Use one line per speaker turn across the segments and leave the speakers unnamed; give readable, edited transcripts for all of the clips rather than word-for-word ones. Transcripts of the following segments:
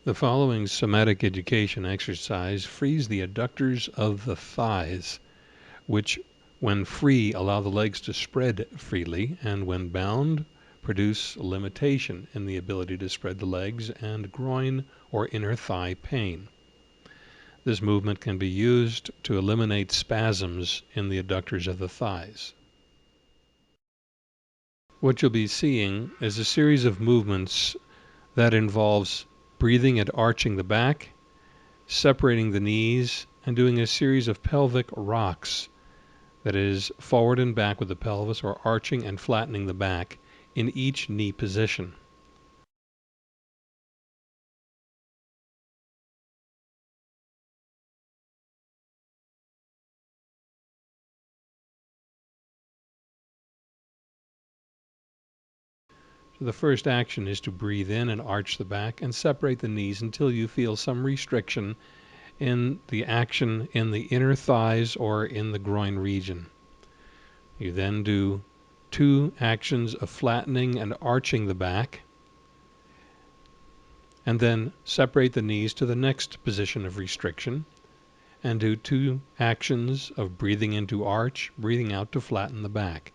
The following somatic education exercise frees the adductors of the thighs, which, when free, allow the legs to spread freely, and when bound, produce limitation in the ability to spread the legs and groin or inner thigh pain. This movement can be used to eliminate spasms in the adductors of the thighs. What you'll be seeing is a series of movements that involves breathing and arching the back, separating the knees, and doing a series of pelvic rocks, that is, forward and back with the pelvis, or arching and flattening the back in each knee position. So the first action is to breathe in and arch the back and separate the knees until you feel some restriction in the action in the inner thighs or in the groin region. You then do 2 actions of flattening and arching the back, and then separate the knees to the next position of restriction, and do 2 actions of breathing in to arch, breathing out to flatten the back.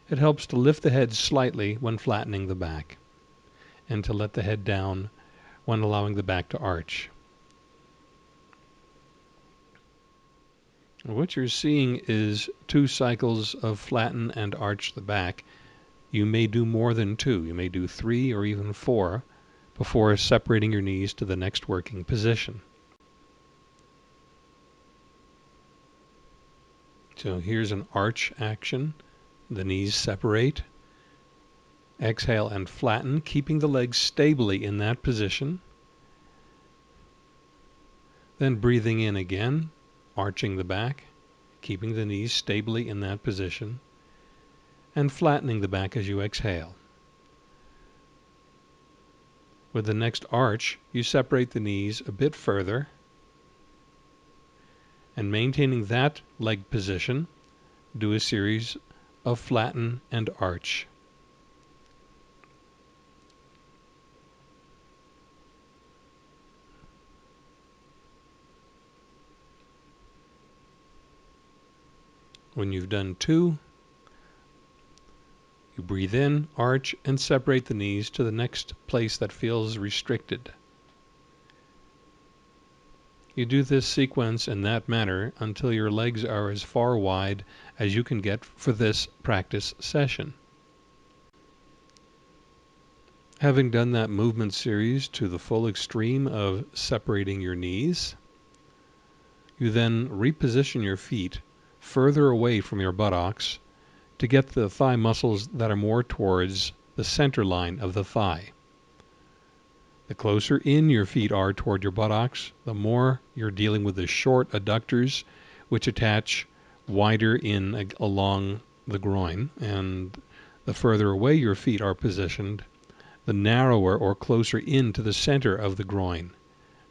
It helps to lift the head slightly when flattening the back, and to let the head down when allowing the back to arch. What you're seeing is 2 cycles of flatten and arch the back. You may do more than 2. You may do 3 or even 4 before separating your knees to the next working position. So here's an arch action. The knees separate. Exhale and flatten, keeping the legs stably in that position. Then breathing in again, arching the back, keeping the knees stably in that position, and flattening the back as you exhale. With the next arch, you separate the knees a bit further, and maintaining that leg position, do a series of flatten and arch. When you've done 2, you breathe in, arch, and separate the knees to the next place that feels restricted. You do this sequence in that manner until your legs are as far wide as you can get for this practice session. Having done that movement series to the full extreme of separating your knees, you then reposition your feet further away from your buttocks to get the thigh muscles that are more towards the center line of the thigh. The closer in your feet are toward your buttocks, the more you're dealing with the short adductors, which attach wider in along the groin, and the further away your feet are positioned, the narrower or closer into the center of the groin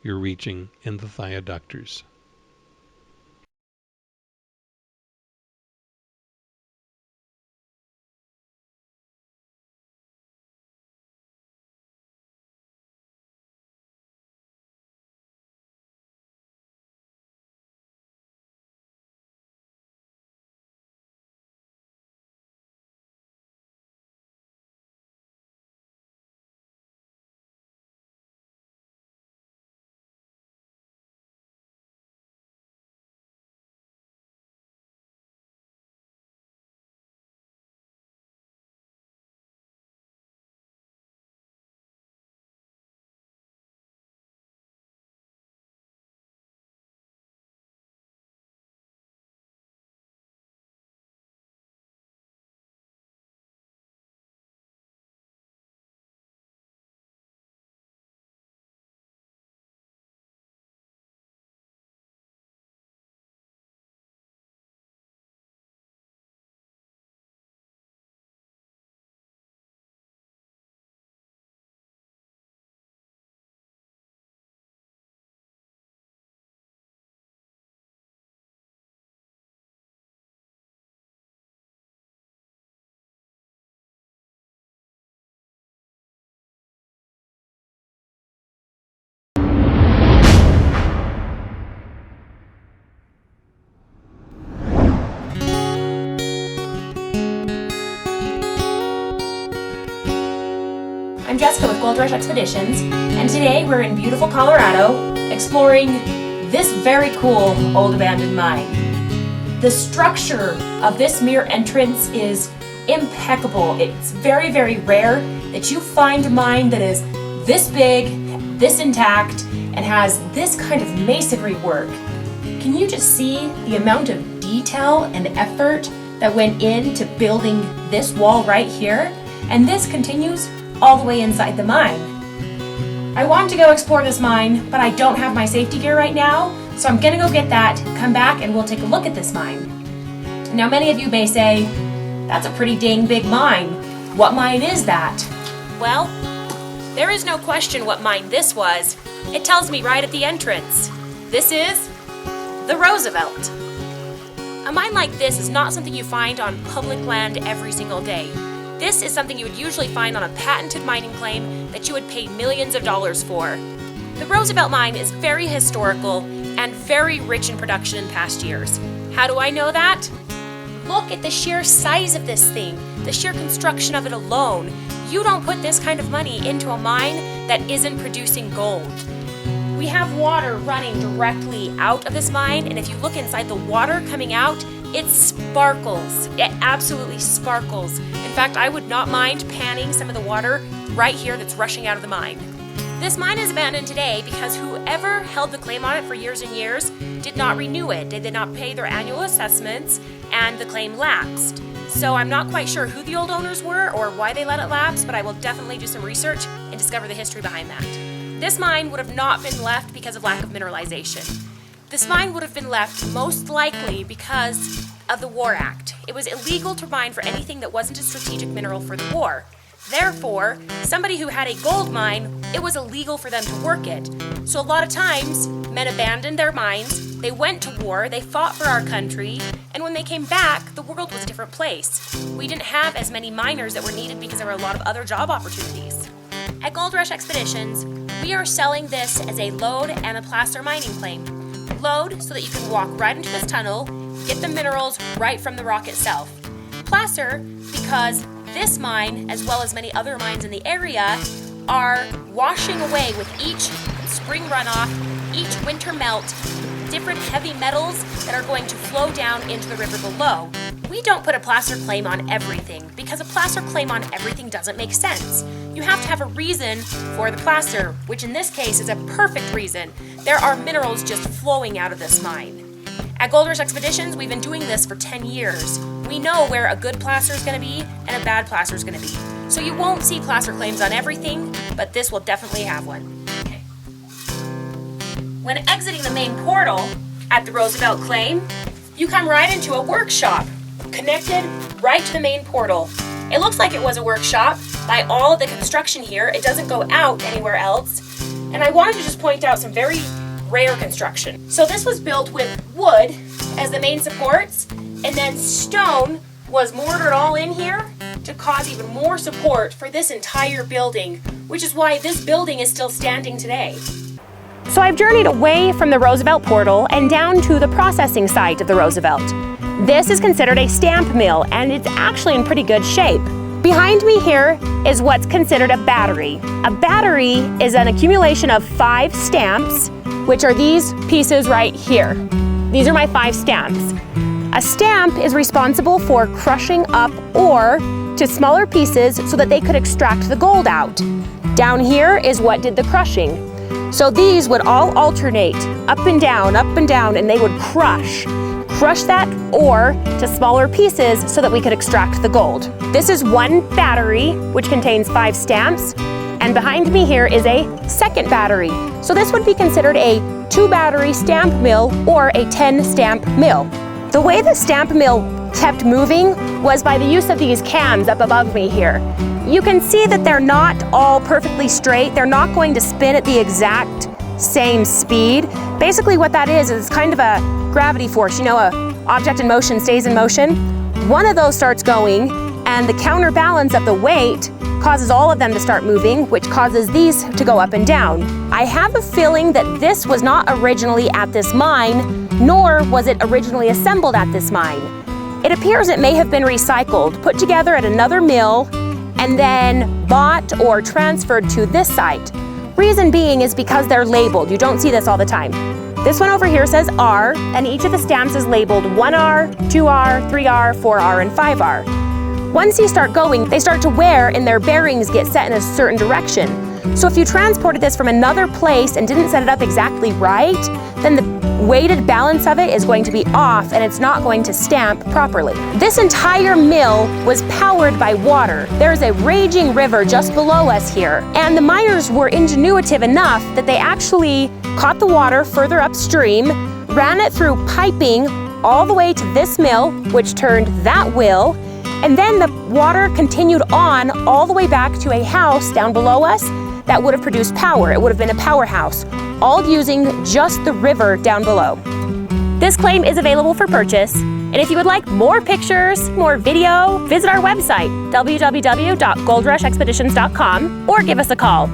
you're reaching in the thigh adductors.
I'm Jessica with Gold Rush Expeditions, and today we're in beautiful Colorado exploring this very cool old abandoned mine. The structure of this mere entrance is impeccable. It's very, very rare that you find a mine that is this big, this intact, and has this kind of masonry work. Can you just see the amount of detail and effort that went into building this wall right here? And this continues all the way inside the mine. I want to go explore this mine, but I don't have my safety gear right now, so I'm gonna go get that, come back, and we'll take a look at this mine. Now, many of you may say, that's a pretty dang big mine. What mine is that? Well, there is no question what mine this was. It tells me right at the entrance. This is the Roosevelt. A mine like this is not something you find on public land every single day. This is something you would usually find on a patented mining claim that you would pay millions of dollars for. The Roosevelt mine is very historical and very rich in production in past years. How do I know that? Look at the sheer size of this thing, the sheer construction of it alone. You don't put this kind of money into a mine that isn't producing gold. We have water running directly out of this mine, and if you look inside the water coming out, it sparkles. It absolutely sparkles. In fact, I would not mind panning some of the water right here that's rushing out of the mine. This mine is abandoned today because whoever held the claim on it for years and years did not renew it. They did not pay their annual assessments, and the claim lapsed. So I'm not quite sure who the old owners were or why they let it lapse, but I will definitely do some research and discover the history behind that. This mine would have not been left because of lack of mineralization. This mine would have been left most likely because of the War Act. It was illegal to mine for anything that wasn't a strategic mineral for the war. Therefore, somebody who had a gold mine, it was illegal for them to work it. So a lot of times, men abandoned their mines, they went to war, they fought for our country, and when they came back, the world was a different place. We didn't have as many miners that were needed because there were a lot of other job opportunities. At Gold Rush Expeditions, we are selling this as a lode and a placer mining claim. Lode, so that you can walk right into this tunnel, get the minerals right from the rock itself. Placer, because this mine, as well as many other mines in the area, are washing away with each spring runoff, each winter melt, different heavy metals that are going to flow down into the river below. We don't put a placer claim on everything because a placer claim on everything doesn't make sense. You have to have a reason for the placer, which in this case is a perfect reason. There are minerals just flowing out of this mine. At Gold Rush Expeditions, we've been doing this for 10 years. We know where a good placer is going to be and a bad placer is going to be. So you won't see placer claims on everything, but this will definitely have one. Okay. When exiting the main portal at the Roosevelt claim, you come right into a workshop connected right to the main portal. It looks like it was a workshop by all of the construction here. It doesn't go out anywhere else. And I wanted to just point out some very rare construction. So this was built with wood as the main supports, and then stone was mortared all in here to cause even more support for this entire building, which is why this building is still standing today. So I've journeyed away from the Roosevelt portal and down to the processing site of the Roosevelt. This is considered a stamp mill, and it's actually in pretty good shape. Behind me here is what's considered a battery. A battery is an accumulation of 5 stamps, which are these pieces right here. These are my 5 stamps. A stamp is responsible for crushing up ore to smaller pieces so that they could extract the gold out. Down here is what did the crushing. So these would all alternate up and down, and they would crush that ore to smaller pieces so that we could extract the gold. This is one battery, which contains 5 stamps, and behind me here is a second battery. So this would be considered a 2-battery stamp mill or a 10-stamp mill. The way the stamp mill kept moving was by the use of these cams up above me here. You can see that they're not all perfectly straight. They're not going to spin at the exact same speed. Basically what that is kind of a gravity force. You know, an object in motion stays in motion. One of those starts going, and the counterbalance of the weight causes all of them to start moving, which causes these to go up and down. I have a feeling that this was not originally at this mine, nor was it originally assembled at this mine. It appears it may have been recycled, put together at another mill, and then bought or transferred to this site. Reason being is because they're labeled. You don't see this all the time. This one over here says R, and each of the stamps is labeled 1R, 2R, 3R, 4R, and 5R. Once you start going, they start to wear and their bearings get set in a certain direction. So if you transported this from another place and didn't set it up exactly right, then the weighted balance of it is going to be off and it's not going to stamp properly. This entire mill was powered by water. There's a raging river just below us here, and the miners were ingenuitive enough that they actually caught the water further upstream, ran it through piping all the way to this mill, which turned that wheel, and then the water continued on all the way back to a house down below us that would have produced power. It would have been a powerhouse, all using just the river down below. This claim is available for purchase, and if you would like more pictures, more video, visit our website, www.goldrushexpeditions.com, or give us a call.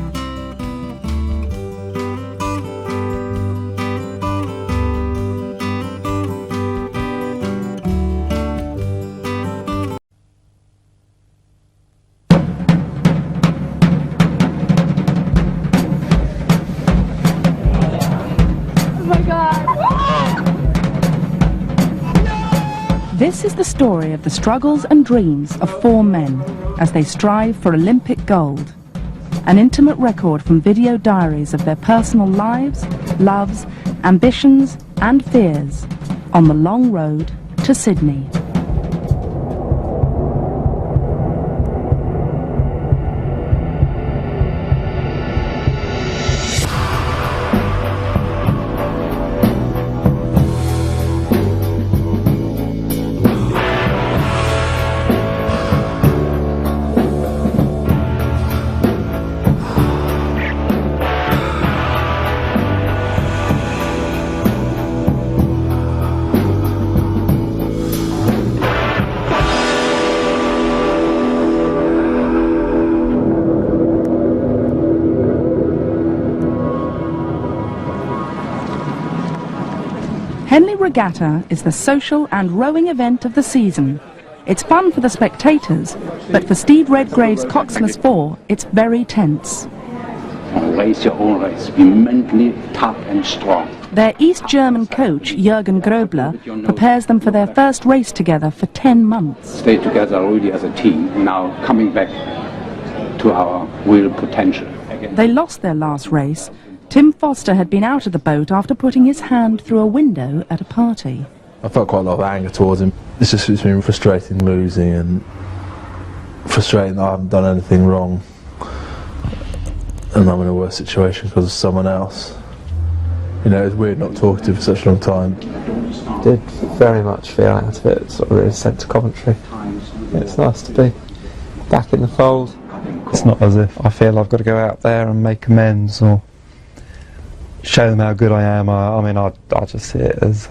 This is the story of the struggles and dreams of 4 men as they strive for Olympic gold. An intimate record from video diaries of their personal lives, loves, ambitions and fears on the long road to Sydney. Henley Regatta is the social and rowing event of the season. It's fun for the spectators, but for Steve Redgrave's Coxless 4, it's very tense.
Race your own race. Be mentally tough and strong.
Their East German coach, Jürgen Gröbler, prepares them for their first race together for 10 months.
Stay together already as a team, now coming back to our real potential.
They lost their last race. Tim Foster had been out of the boat after putting his hand through a window at a party.
I felt quite a lot of anger towards him. It's been frustrating losing and frustrating that I haven't done anything wrong and I'm in a worse situation because of someone else. You know, it's weird not talking to him for such a long time.
I did very much feel out of it, sort of really sent to Coventry. It's nice to be back in the fold. It's not as if I feel I've got to go out there and make amends or show them how good I am. I mean, I just see it as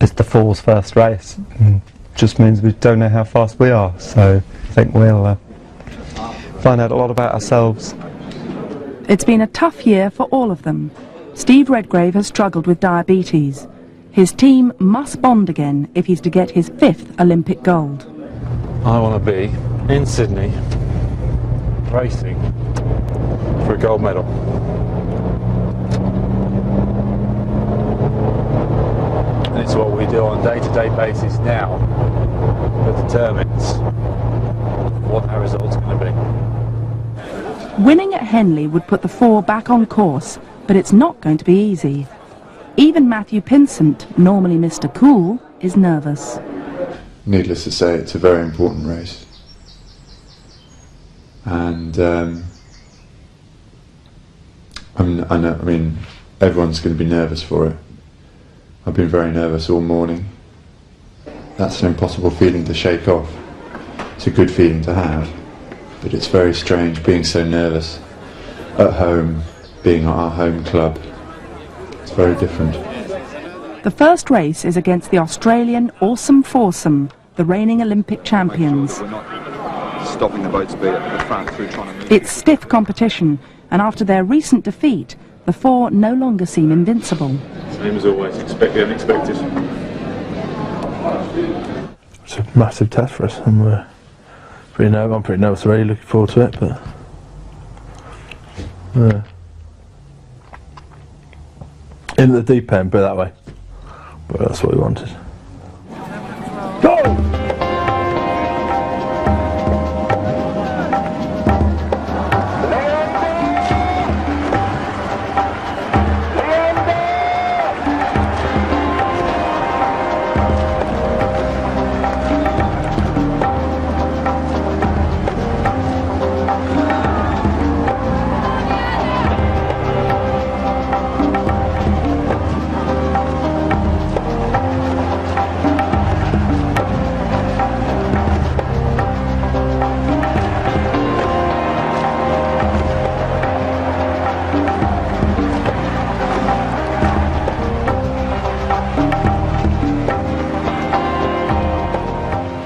it's the Four's first race. It just means we don't know how fast we are, so I think we'll find out a lot about ourselves.
It's been a tough year for all of them. Steve Redgrave has struggled with diabetes. His team must bond again if he's to get his 5th Olympic gold.
I want to be in Sydney racing for a gold medal. And it's what we do on a day-to-day basis now that determines what our result's going to be.
Winning at Henley would put the 4 back on course, but it's not going to be easy. Even Matthew Pinsent, normally Mr. Cool, is nervous.
Needless to say, it's a very important race. And I mean, everyone's going to be nervous for it. I've been very nervous all morning. That's an impossible feeling to shake off. It's a good feeling to have, but it's very strange being so nervous at home, being at our home club. It's very different.
The first race is against the Australian Awesome Foursome, the reigning Olympic champions.
We're not stopping the boat speed at the front through trying to move.
It's stiff competition, and after their recent defeat, the 4 no longer seem invincible.
Same as always, expect the unexpected.
It's a massive test for us, and we're
I'm pretty nervous already, looking forward to it, but yeah. In the deep end, put it that way. But that's what we wanted. Go!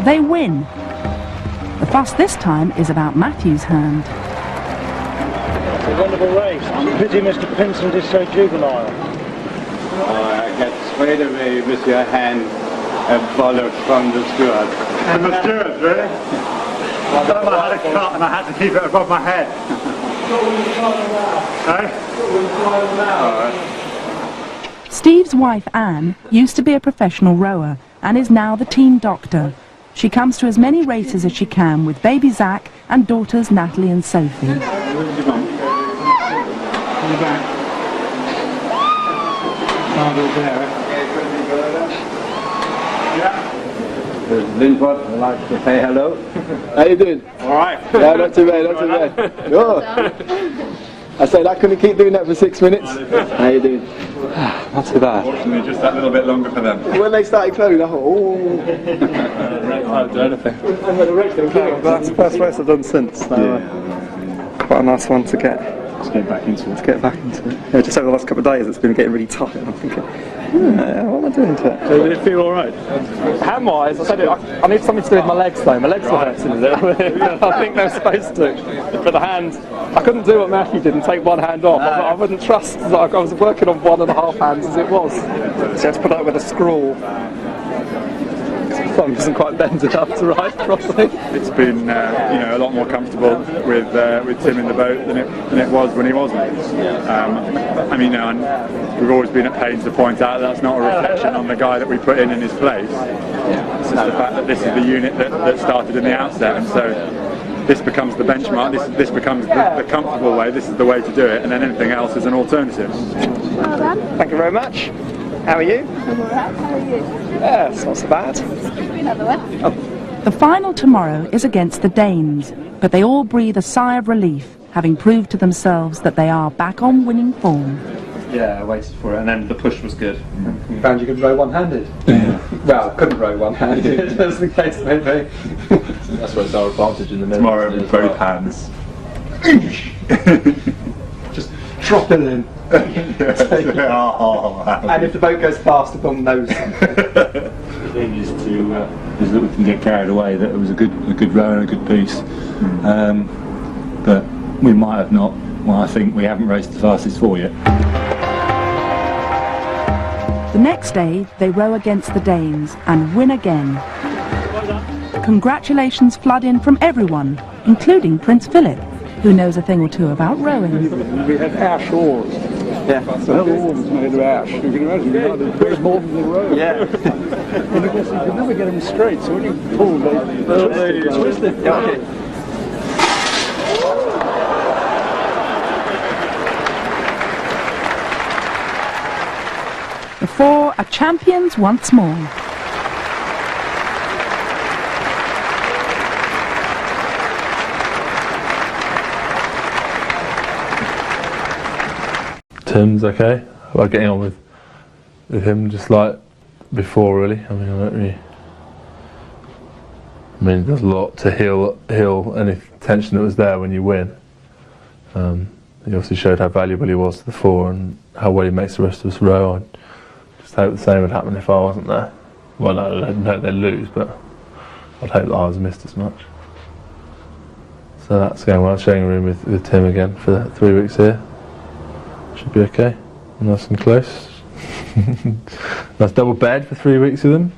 They win. The fuss this time is about Matthew's hand.
It's a wonderful race. Pity Mr. Pinsent is so juvenile.
I get straight away with your hand a bollock from the steward.
From the steward, really? I thought I had a cut and I had to keep it above my head.
Steve's wife Anne used to be a professional rower and is now the team doctor. She comes to as many races as she can with baby Zach and daughters Natalie and Sophie.
Linford, I'd like to say hello.
How you doing?
Alright.
Yeah, not too bad, not too bad. Oh. I said I couldn't keep doing that for 6 minutes. How you doing?
Not too bad.
Unfortunately, just that little bit longer for them.
When they started closing, I thought, oh.
Can't do anything.
That's the first race I've done since, so quite a nice one to get.
Let's get back into it.
To get back into it. Yeah, just over the last couple of days it's been getting really tight and I'm thinking, what am I doing to it?
Did it feel alright?
Hand-wise, I said I need something to do with my legs though. My legs were hurting a little bit. I think they're supposed to. But the hand, I couldn't do what Matthew did and take one hand off. I wouldn't trust, like I was working on 1.5 hands as it was. So I had to put up with a scrawl. Thumb isn't quite bent enough to ride properly.
It's been a lot more comfortable with Tim in the boat than it was when he wasn't. We've always been at pains to point out that's not a reflection on the guy that we put in his place. It's just the fact that this is the unit that started in the outset, and so this becomes the benchmark. This becomes the comfortable way. This is the way to do it, and then anything else is an alternative.
Well done. Thank you very much. How are you?
I'm alright, how are you?
Yeah, it's not so bad.
The final tomorrow is against the Danes, but they all breathe a sigh of relief, having proved to themselves that they are back on winning form.
Yeah, I waited for it, and then the push was good.
You found you could row one-handed? Yeah. Well, couldn't row one-handed. That's the case, maybe.
That's where it's our advantage in the middle.
Tomorrow with both hands.
Just drop it in.
And
if the boat goes fast, the bomb knows something.
The thing is that we can get carried away. That it was a good row and a good piece, but we might have not. Well, I think we haven't raced the fastest four yet.
The next day, they row against the Danes and win again. Congratulations flood in from everyone, including Prince Philip, who knows a thing or two about rowing.
We had ash oars.
Yeah.
The whole oar was made of ash. You can imagine, there's more than the row.
Yeah.
And of course, you could never get them straight, so when you pull, they twist it.
Yeah, okay.
The four are champions once more.
Tim's okay. Well, getting on with him just like before, really. I mean, there's a lot to heal any tension that was there when you win. He obviously showed how valuable he was to the four and how well he makes the rest of us row. I just hope the same would happen if I wasn't there. Well, no, I didn't hope they'd lose, but I'd hope that I was missed as much. So that's going well. Sharing a room with Tim again for 3 weeks here. Should be okay. Nice and close. Nice double bed for 3 weeks with them.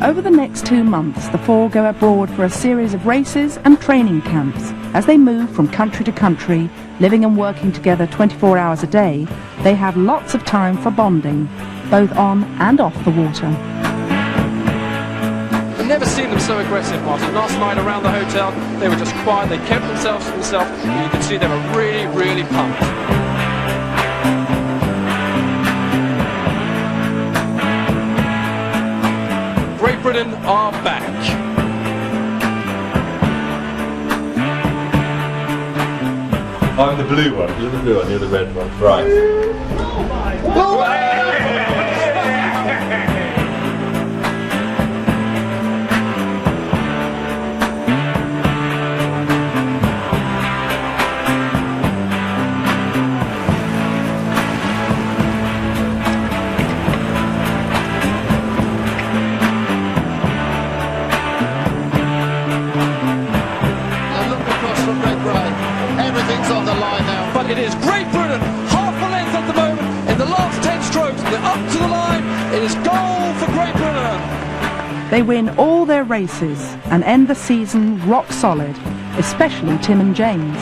Over the next 2 months, the four go abroad for a series of races and training camps. As they move from country to country, living and working together 24 hours a day, they have lots of time for bonding, both on and off the water.
I've never seen them so aggressive, Martin. Last night around the hotel, they were just quiet, they kept themselves to themselves, and you could see they were really, really pumped. Great Britain are back.
I'm the blue one. You're the blue one. You're the red one. Right.
It is Great Britain, half a length at the moment, in the last 10 strokes, they're up to the line, it is goal for Great Britain.
They win all their races and end the season rock solid, especially Tim and James.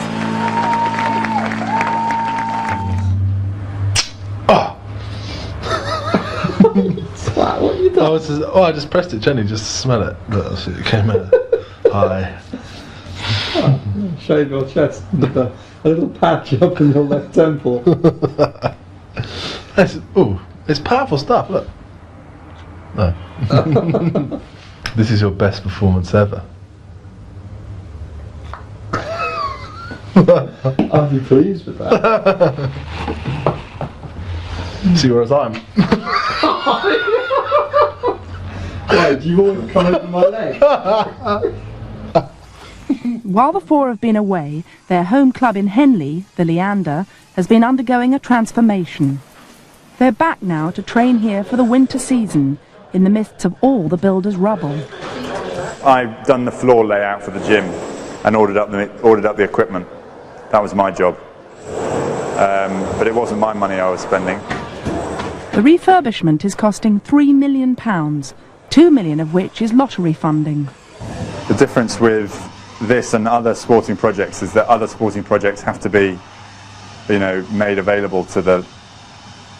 What are you doing? I just pressed it gently just to smell it, but it came out. Hi.
Shave your chest with a little patch up in your left temple.
It's powerful stuff, look. No. This is your best performance ever.
I'd be pleased with that.
See, whereas I'm.
Right, you always come over my leg.
While the four have been away, their home club in Henley, the Leander, has been undergoing a transformation. They're back now to train here for the winter season, in the midst of all the builders' rubble.
I've done the floor layout for the gym and ordered up the equipment. That was my job. But it wasn't my money I was spending.
The refurbishment is costing £3 million, 2 million of which is lottery funding.
The difference with this and other sporting projects is that other sporting projects have to be, made available to the,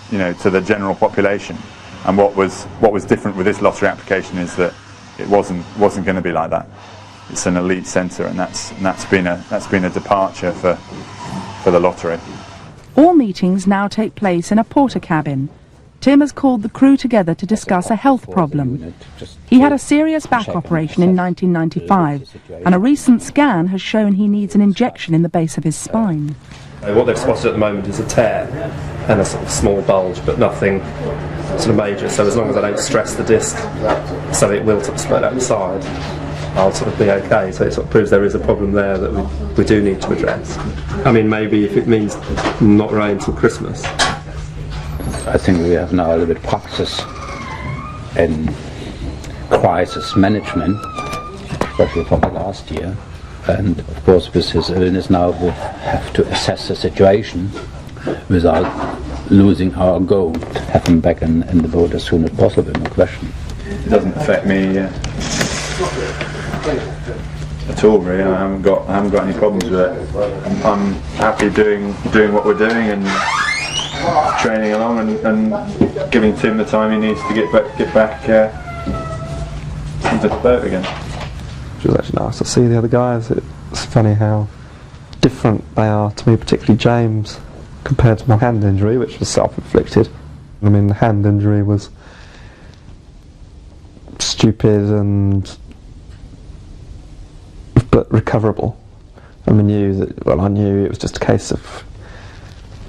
to the general population. And what was different with this lottery application is that it wasn't going to be like that. It's an elite centre, and that's been a departure for the lottery.
All meetings now take place in a porter cabin. Tim has called the crew together to discuss a health problem. He had a serious back operation in 1995, and a recent scan has shown he needs an injection in the base of his spine.
What they've spotted at the moment is a tear and a sort of small bulge, but nothing sort of major. So as long as I don't stress the disc, so it will sort of spread out the side, I'll sort of be okay. So it sort of proves there is a problem there that we do need to address. I mean, maybe if it means not rain till Christmas.
I think we have now a little bit practice in crisis management, especially from the last year. And of course, with his illness now, we have to assess the situation without losing our goal. Have him back in the boat as soon as possible, no question.
It doesn't affect me at all, really. I haven't got any problems with it. I'm happy doing what we're doing and training along and giving Tim the time he needs to get back into the boat again.
It was actually nice to see the other guys. It's funny how different they are to me, particularly James, compared to my hand injury, which was self-inflicted. I mean, the hand injury was stupid but recoverable. And I knew it was just a case of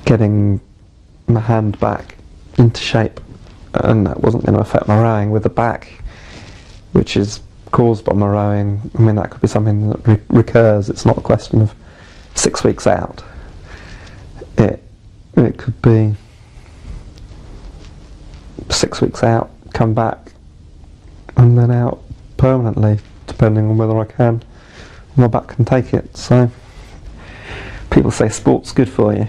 getting my hand back into shape, and that wasn't going to affect my rowing. With the back, which is caused by my rowing, I mean, that could be something that recurs. It's not a question of 6 weeks out. It could be 6 weeks out, come back, and then out permanently, depending on whether I can. My back can take it. So people say sport's good for you,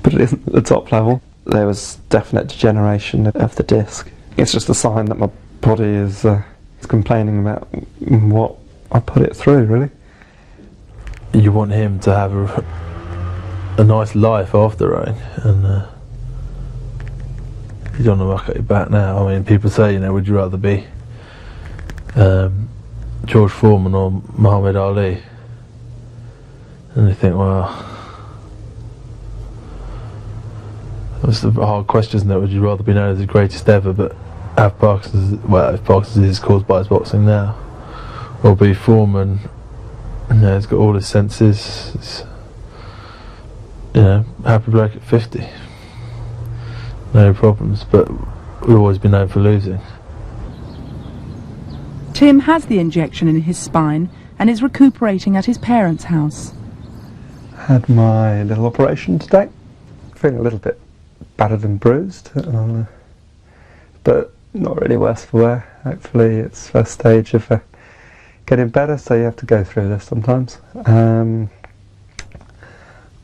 but it isn't at the top level. There was definite degeneration of the disc. It's just a sign that my body is complaining about what I put it through, really.
You want him to have a nice life after rowing, and you don't want to muck at your back now. I mean, people say, you know, would you rather be George Foreman or Muhammad Ali? And you think, well, that's the hard question, isn't it? Would you rather be known as the greatest ever, but have Parkinson's? Well, if Parkinson's is caused by his boxing now, or be Foreman? You know, he's got all his senses. It's, you know, happy bloke at 50. No problems, but we've always been known for losing.
Tim has the injection in his spine and is recuperating at his parents' house.
Had my little operation today. Feeling a little bit battered and bruised, but not really worse for wear. Hopefully it's first stage of getting better, so you have to go through this sometimes. I'm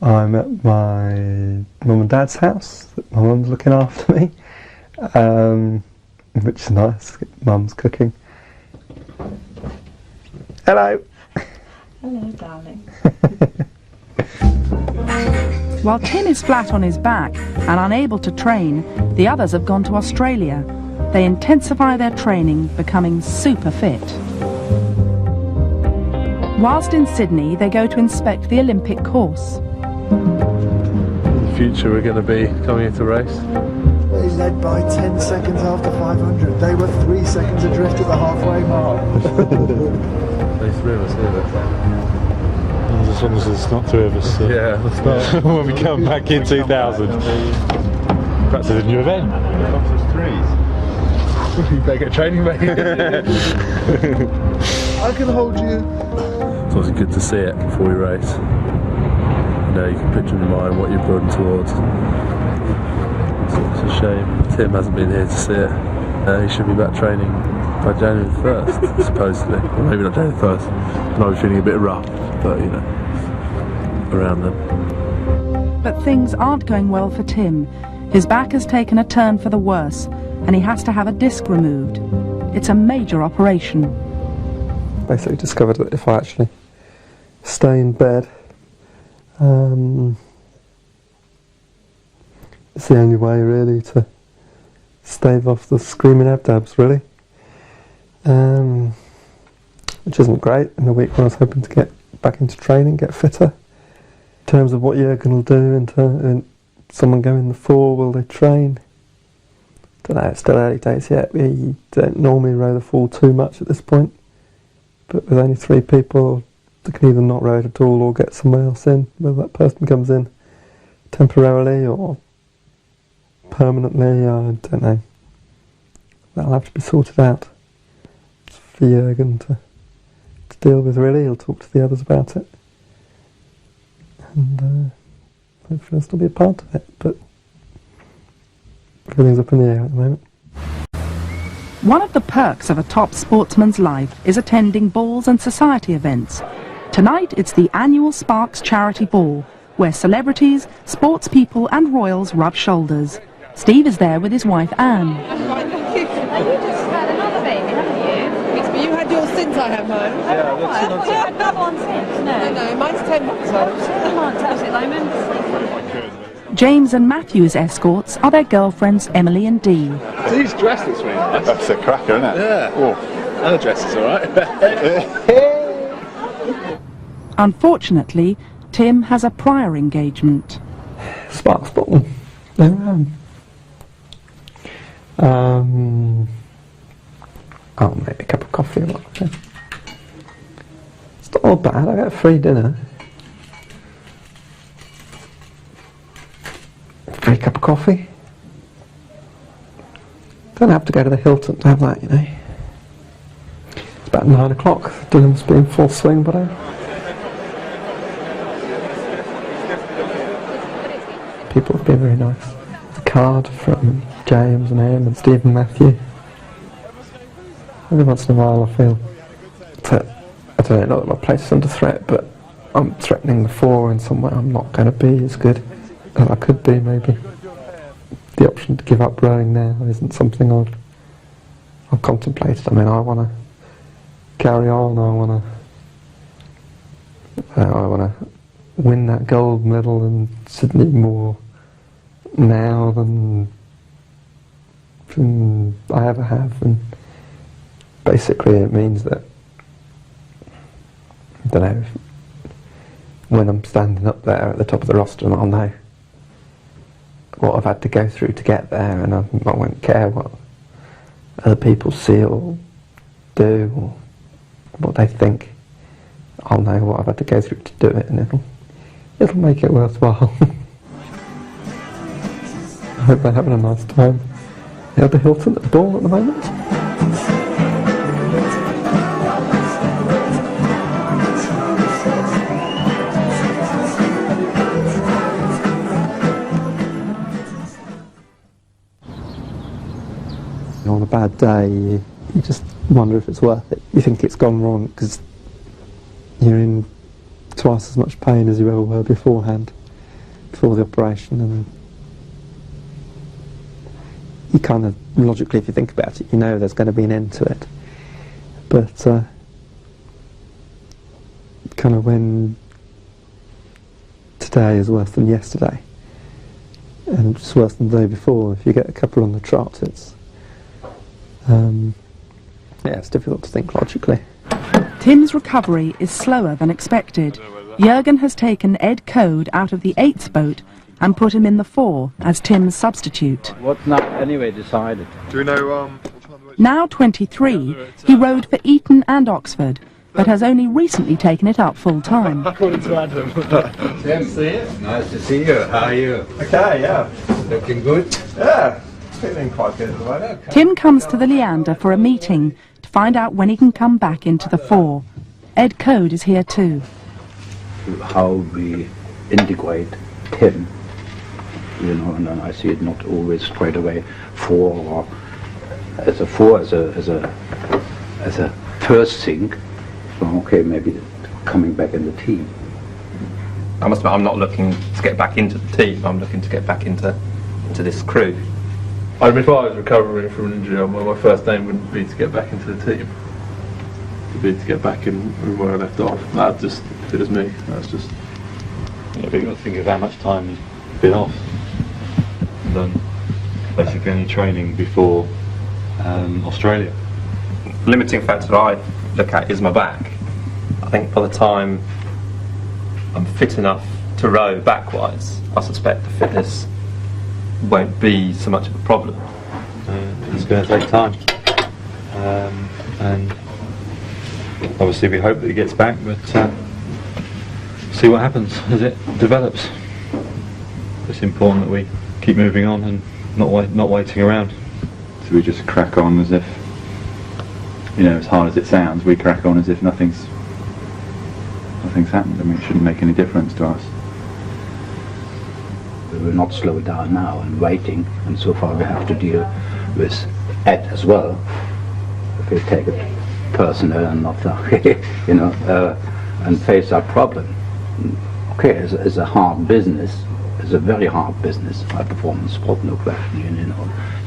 at my mum and dad's house. My mum's looking after me, which is nice. Mum's cooking. Hello.
Hello, darling. While Tim is flat on his back and unable to train, the others have gone to Australia. They intensify their training, becoming super fit. Whilst in Sydney, they go to inspect the Olympic course.
In the future, we're going to be coming into race.
They led by 10 seconds after 500. They were 3 seconds adrift at the halfway mark.
There's 3 of us here.
As long as there's not 3 of us.
Yeah, that's not.
When we come back in 2000. Perhaps there's a new event.
You better get training, mate.
I can hold you.
It's always good to see it before we race. You know, you can picture in your mind what you're building towards. It's a shame Tim hasn't been here to see it. He should be back training by January the 1st, supposedly. Or maybe not January the 1st. He might be feeling a bit rough, but you know, around then.
But things aren't going well for Tim. His back has taken a turn for the worse, and he has to have a disc removed. It's a major operation.
Basically discovered that if I actually stay in bed, it's the only way really to stave off the screaming abdabs, really. Which isn't great in the week when I was hoping to get back into training, get fitter. In terms of what Jürgen will do, in someone going the 4, will they train? Don't know, it's still early days yet. We don't normally row the 4 too much at this point. But with only 3 people, they can either not row it at all or get someone else in, whether that person comes in temporarily or permanently, I don't know. That'll have to be sorted out. It's for Jürgen to deal with, really. He'll talk to the others about it. And hopefully I'll still be a part of it, but everything's up in the air at the moment.
One of the perks of a top sportsman's life is attending balls and society events. Tonight it's the annual Sparks Charity Ball, where celebrities, sports people and royals rub shoulders. Steve is there with his wife Anne.
You just had another baby, haven't you? Yes, but you had yours since I had mine.
Yeah,
I thought you had another one since. No, mine's 10 months old. 10 months, how's it, Lehman?
James and Matthew's escorts are their girlfriends Emily and Dee.
These dress looks really nice.
That's a cracker, isn't it?
Yeah.
Oh.
And the dress is alright.
Unfortunately, Tim has a prior engagement.
Sparks ball. I'll make a cup of coffee or whatever. It's not all bad, I get a free dinner. Free cup of coffee. Don't have to go to the Hilton to have that, you know. It's about 9 o'clock. Dinner must be in full swing by now. People have been very nice. A card from James and Em and Steve and Matthew. Every once in a while I feel that, I don't know, not that my place is under threat, but I'm threatening the 4 in some way. I'm not going to be as good as I could be, maybe. The option to give up rowing now isn't something I've contemplated. I mean, I want to carry on. I want to win that gold medal in Sydney more now than I ever have, and basically it means that, I don't know, when I'm standing up there at the top of the roster, I'll know what I've had to go through to get there, and I won't care what other people see or do or what they think. I'll know what I've had to go through to do it, and it'll make it worthwhile. I hope they're having a nice time. The Hilton at the ball at the moment. On a bad day, you just wonder if it's worth it. You think it's gone wrong because you're in twice as much pain as you ever were beforehand, before the operation, and you kind of, logically, if you think about it, you know there's going to be an end to it. But kind of when today is worse than yesterday, and it's worse than the day before, if you get a couple on the trot, it's it's difficult to think logically.
Tim's recovery is slower than expected. Jürgen has taken Ed Code out of the 8th boat and put him in the 4 as Tim's substitute.
What's not anyway decided?
Do we know,
Now 23, he rowed for Eton and Oxford, but has only recently taken it up full time.
According to Adam.
Tim, nice to see you. How are you?
Okay, yeah.
Looking good?
Yeah, feeling quite good at the moment.
Tim comes to the Leander for a meeting to find out when he can come back into the 4. Ed Code is here too.
How we integrate Tim, you know, and I see it not always straight away 4 or as a 4 as a first thing. So okay, maybe coming back in the team.
I must admit, I'm not looking to get back into the team. I'm looking to get back into this crew.
I mean, if I was recovering from an injury, my first aim wouldn't be to get back into the team. It'd be to get back in where I left off. That just, if it was me, that's just...
Yeah, but you've got to think of how much time you've been off. And done basically any training before Australia.
Limiting factor I look at is my back. I think by the time I'm fit enough to row backwise, I suspect the fitness won't be so much of a problem.
It's going to take time. And obviously we hope that he gets back, but see what happens as it develops. It's important that we keep moving on and not waiting around.
So we just crack on as if, you know, as hard as it sounds, we crack on as if nothing's happened. I mean, it shouldn't make any difference to us.
We will not slow down now and waiting, and so far we have to deal with Ed as well. If we take it personal and not, you know, and face that problem. Okay, it's a hard business. It's a very hard business. High performance sport, no question.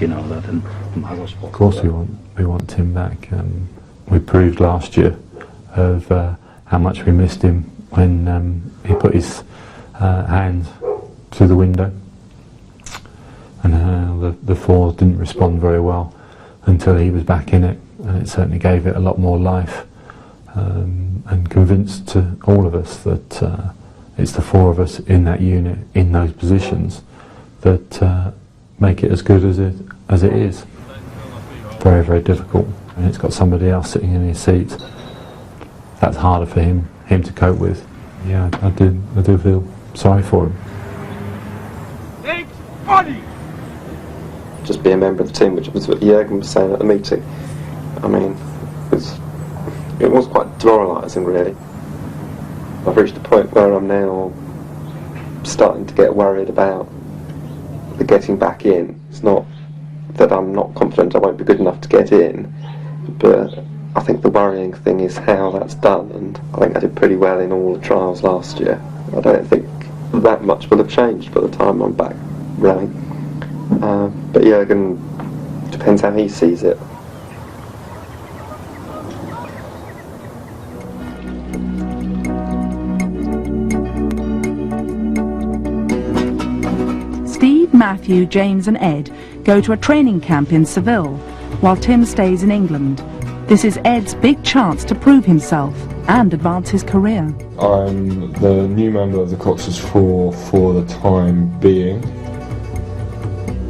You know that, and other sports.
Of course, we want Tim back. We proved last year of how much we missed him when he put his hands through the window, and the 4 didn't respond very well until he was back in it, and it certainly gave it a lot more life, and convinced to all of us that it's the 4 of us in that unit, in those positions, that make it as good as it is. Very, very difficult, and it's got somebody else sitting in his seat. That's harder for him to cope with. Yeah, I do feel sorry for him.
Just be a member of the team, which was what Jürgen was saying at the meeting. I mean, it was quite demoralising, really. I've reached a point where I'm now starting to get worried about the getting back in. It's not that I'm not confident I won't be good enough to get in, but I think the worrying thing is how that's done, and I think I did pretty well in all the trials last year. I don't think that much will have changed by the time I'm back rowing. But Jürgen, depends how he sees it.
Matthew, James and Ed go to a training camp in Seville, while Tim stays in England. This is Ed's big chance to prove himself and advance his career.
I'm the new member of the Cox's Four for the time being.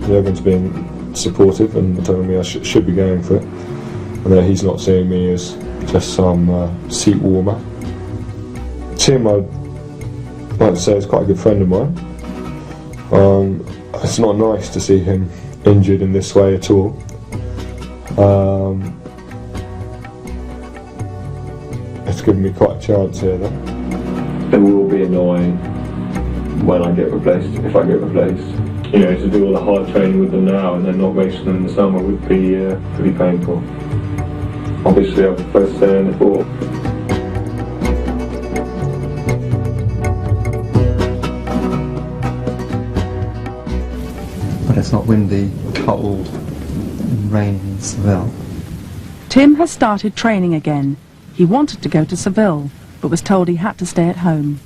Everyone's been supportive and telling me I should be going for it. And that he's not seeing me as just some seat warmer. Tim, I'd like to say, is quite a good friend of mine. It's not nice to see him injured in this way at all. It's given me quite a chance here though.
It will be annoying when I get replaced, if I get replaced. You know, to do all the hard training with them now and then not racing them in the summer would be pretty painful. Obviously I prefer to stay in the four.
But it's not windy, cold, and rainy in Seville.
Tim has started training again. He wanted to go to Seville, but was told he had to stay at home.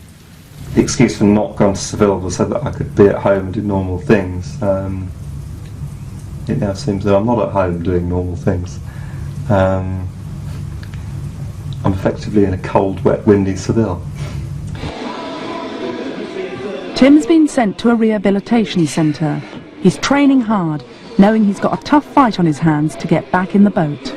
The excuse for not going to Seville was so that I could be at home and do normal things. It now seems that I'm not at home doing normal things. I'm effectively in a cold, wet, windy Seville.
Tim's been sent to a rehabilitation centre. He's training hard, knowing he's got a tough fight on his hands to get back in the boat.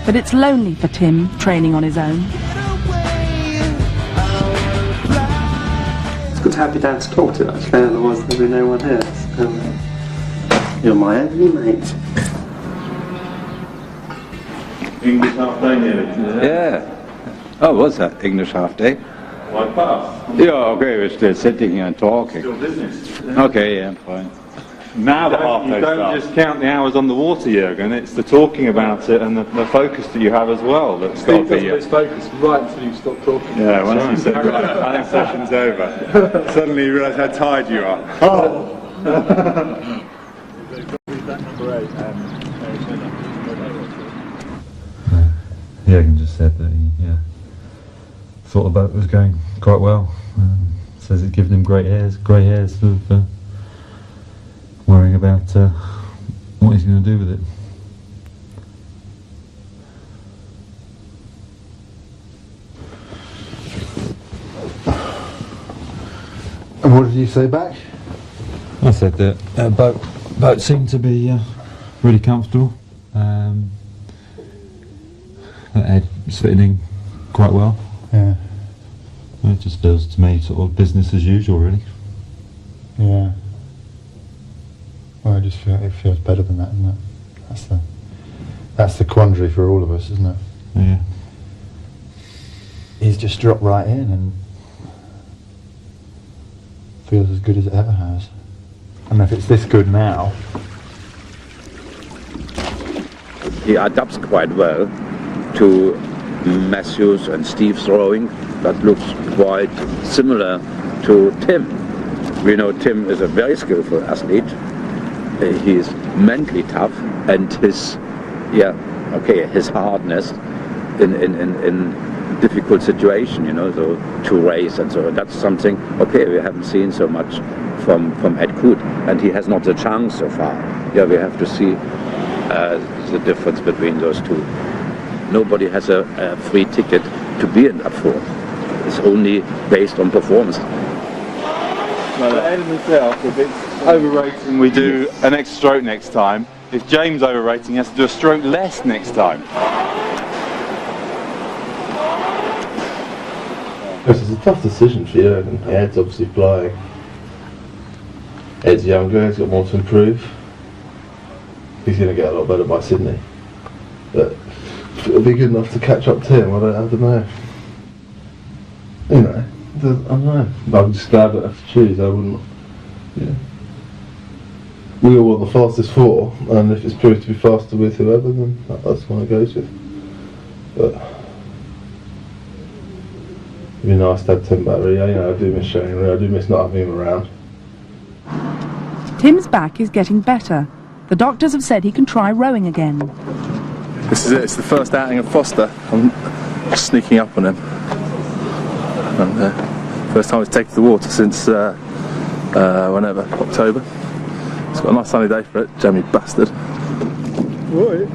But it's lonely for Tim, training on his own.
It's good to have you down to talk to, actually, otherwise there'll be no one here. You're my only mate.
English half day nearly.
Yeah. Oh, what's that, English half day?
Why past?
Yeah, okay, we're still sitting here and talking.
Still business.
Okay, yeah, fine.
Now the half day. You don't just count the hours on the water, Jürgen. It's the talking about it and the focus that you have as well that's got to be.
It's focused right until you stop talking.
Yeah, once you said, right, I think session's over. Suddenly you realise how tired you are. Oh!
Jürgen just said that he thought the boat was going quite well. Says it's given him grey hairs of worrying about what he's going to do with it.
And what did you say back?
I said that boat seemed to be really comfortable. That Ed was fitting in quite well.
Yeah.
It just feels to me sort of business as usual, really.
Yeah. Well, it feels better than that, isn't it? That's the quandary for all of us, isn't it?
Yeah.
He's just dropped right in and feels as good as it ever has. And if it's this good now...
He adapts quite well to Matthew's and Steve's rowing. That looks quite similar to Tim. We know Tim is a very skillful athlete. He is mentally tough, and his hardness in difficult situation, so to race and so on. That's something we haven't seen so much from Ed Coote, and he has not the chance so far. Yeah, we have to see the difference between those two. Nobody has a free ticket to be in that four. It's only based on performance.
Well, Ed and myself, if it's overrating, we do an extra stroke next time. If James overrating, he has to do a stroke less next time.
This is a tough decision for Jürgen. Ed's obviously flying. Ed's younger, he's got more to improve. He's going to get a lot better by Sydney. But if it'll be good enough to catch up to him, I don't know. I don't know. I'm just glad I don't have to choose. I wouldn't. Yeah. We all want the fastest four, and if it's proved to be faster with whoever, then that's what it goes with. But it'd be nice to have Tim back. Really. I do miss showing him. I do miss not having him around.
Tim's back is getting better. the doctors have said he can try rowing again.
This is it, it's the first outing of Foster. I'm sneaking up on him. And first time he's taken to the water since whenever, October. It's got a nice sunny day for it, jammy bastard.
Right.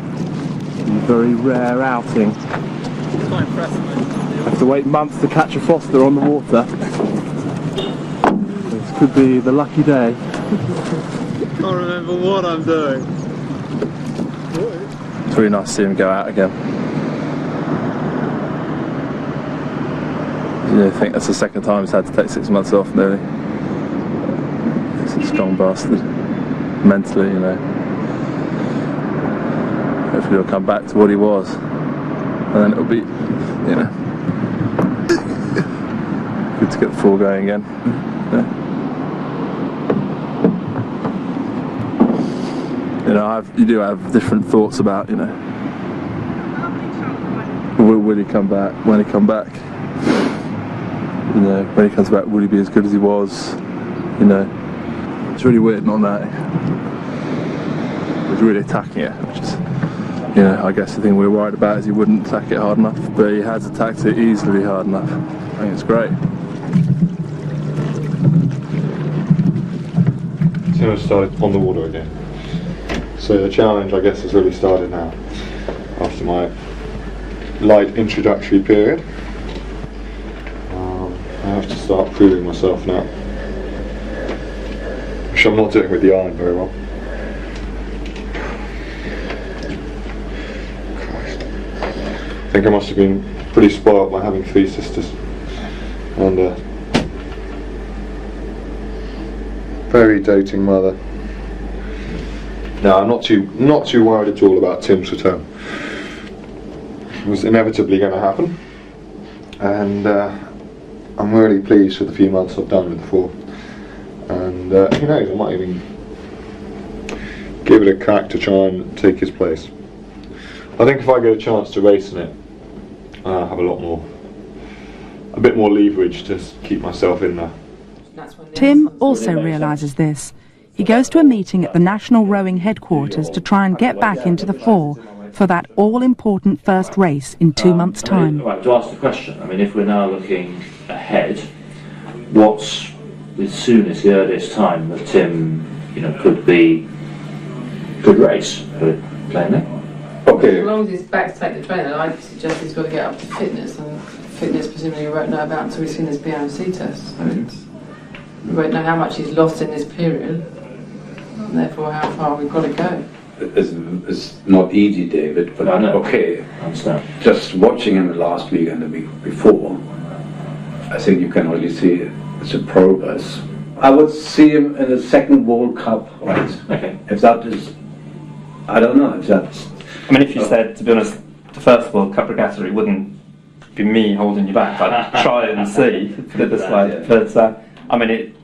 Very rare outing.
Quite impressive, mate.
You have to wait months to catch a Foster on the water. This could be the lucky day.
Can't remember what I'm doing.
It's really nice to see him go out again. I think that's the second time he's had to take 6 months off nearly. He's a strong bastard. Mentally, you know. Hopefully he'll come back to what he was. And then it'll be, you know, good to get the 4 going again. Yeah. You know, you do have different thoughts about, you know, will he come back? When he come back? You know, when he comes back, will he be as good as he was? You know, it's really weird not knowing. He's really attacking it, which is, you know, I guess the thing we're worried about is he wouldn't attack it hard enough, but he has attacked it easily hard enough. I think it's great.
Tim has started on the water again. So the challenge, I guess, has really started now. After my light introductory period, I have to start proving myself now. Which I'm not doing with the iron very well. Christ. I think I must have been pretty spoiled by having 3 sisters. And a very doting mother. No, I'm not too worried at all about Tim's return. It was inevitably going to happen, and I'm really pleased with the few months I've done with the 4. And who knows, I might even give it a crack to try and take his place. I think if I get a chance to race in it, I'll have a bit more leverage to keep myself in there.
Tim also realises this. He goes to a meeting at the National Rowing Headquarters to try and get back into the 4 for that all-important first race in 2 months' time.
Right, to ask the question, I mean, if we're now looking ahead, what's the soonest, the earliest time that Tim, you know, could race, put it plainly?
Okay. As long as he's back to take the training, I'd suggest he's got to get up to fitness, and fitness presumably we won't know about until we've seen his BMC test. So we won't know how much he's lost in this period, and therefore how far we've got to go.
It's not easy, David, but okay.
I understand.
Just watching him last week and the week before, I think you can really see it's a progress. I would see him in the second World Cup, right?
Okay.
If that is, I don't know if that's.
I mean, if you said, to be honest, the first World Cup regatta, it wouldn't be me holding you back. I'd try and see, put it this way. But I mean,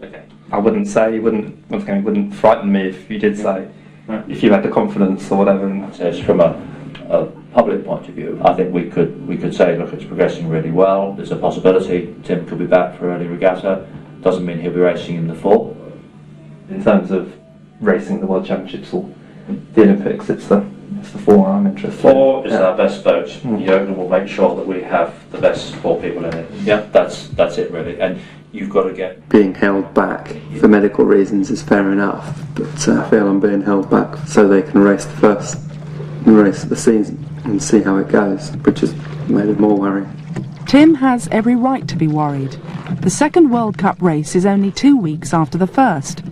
I wouldn't say, it wouldn't frighten me if you did say, if you had the confidence or whatever.
It's from a public point of view. I think we could say, look, it's progressing really well. There's a possibility Tim could be back for early regatta. Doesn't mean he'll be racing in the 4.
In terms of racing the World Championships or the Olympics, it's the 4 I'm interested in.
4 is our best boat. Jürgen will make sure that we have the best 4 people in it. Yeah, that's it really. And you've got to get...
Being held back for medical reasons is fair enough, but I feel I'm being held back so they can race the first race of the season and see how it goes, which has made it more worrying.
Tim has every right to be worried. The second World Cup race is only 2 weeks after the first.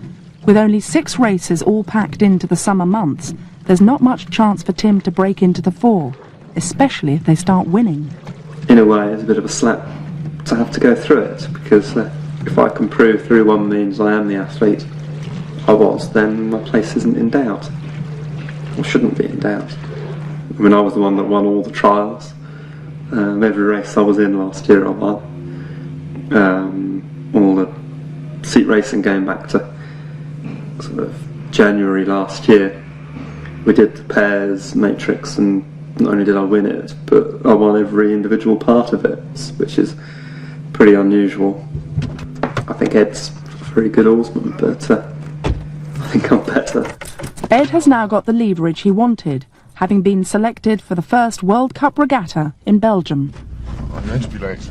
With only 6 races all packed into the summer months, there's not much chance for Tim to break into the 4, especially if they start winning.
In a way, it's a bit of a slap to have to go through it, because if I can prove through one means I am the athlete I was, then my place isn't in doubt, or shouldn't be in doubt. I mean, I was the one that won all the trials. Every race I was in last year I won. All the seat racing going back to sort of January last year. We did the pairs matrix, and not only did I win it, but I won every individual part of it, which is pretty unusual. I think Ed's a very good oarsman, but I think I'm better.
Ed has now got the leverage he wanted, having been selected for the first World Cup regatta in Belgium.
I'm going to be late.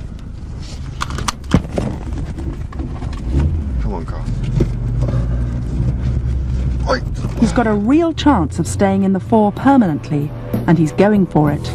Come on, Carl.
He's got a real chance of staying in the 4 permanently, and he's going for it.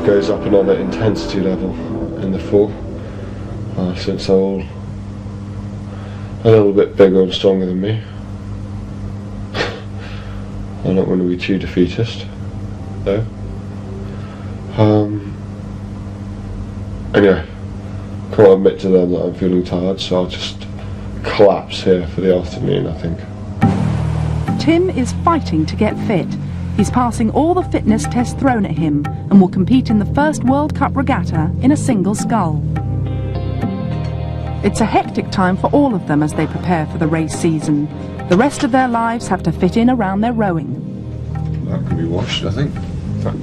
Goes up another intensity level in the 4 since they're all a little bit bigger and stronger than me. I'm not going to be too defeatist though. Anyway, can't admit to them that I'm feeling tired, so I'll just collapse here for the afternoon, I think.
Tim is fighting to get fit. He's passing all the fitness tests thrown at him and will compete in the first World Cup regatta in a single scull. It's a hectic time for all of them as they prepare for the race season. The rest of their lives have to fit in around their rowing.
That can be washed, I think.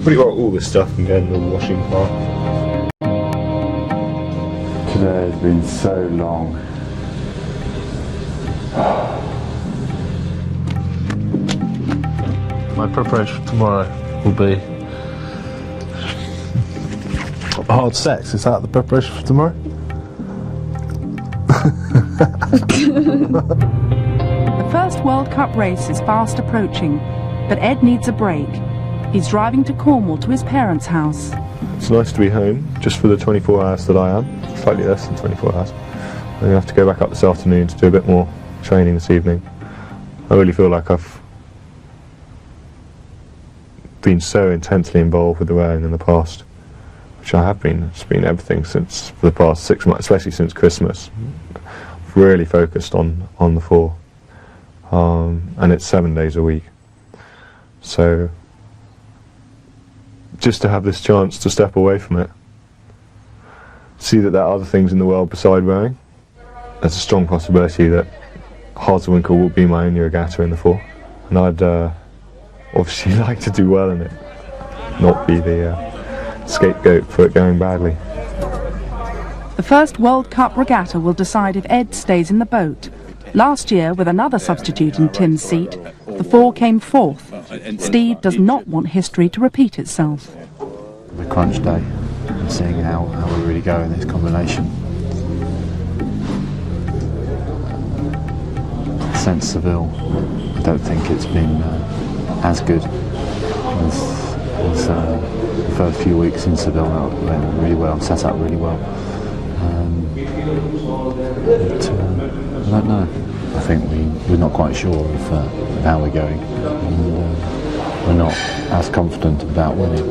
Pretty well all this stuff can go in the washing part.
Today has been so long.
My preparation for tomorrow will be hard sex. Is that the preparation for tomorrow?
The first World Cup race is fast approaching, but Ed needs a break. He's driving to Cornwall to his parents' house.
It's nice to be home, just for the 24 hours that I am. Slightly less than 24 hours. I'm going to have to go back up this afternoon to do a bit more training this evening. I really feel like I've been so intensely involved with the rowing in the past, which I have been. It's been everything since for the past 6 months, especially since Christmas. I've really focused on the 4, and it's 7 days a week. So just to have this chance to step away from it, see that there are other things in the world beside rowing. There's a strong possibility that Hartlewinkle will be my only regatta in the 4, and I'd obviously like to do well in it, not be the scapegoat for it going badly.
The first World Cup regatta will decide if Ed stays in the boat. Last year, with another substitute in Tim's seat, the 4 came 4th. Steve does not want history to repeat itself.
The crunch day, and seeing how we really go in this combination. Since Seville, I don't think it's been as good as the first few weeks in Seville. Went really well, set up really well. But, I don't know. I think we're not quite sure of how we're going, and we're not as confident about winning.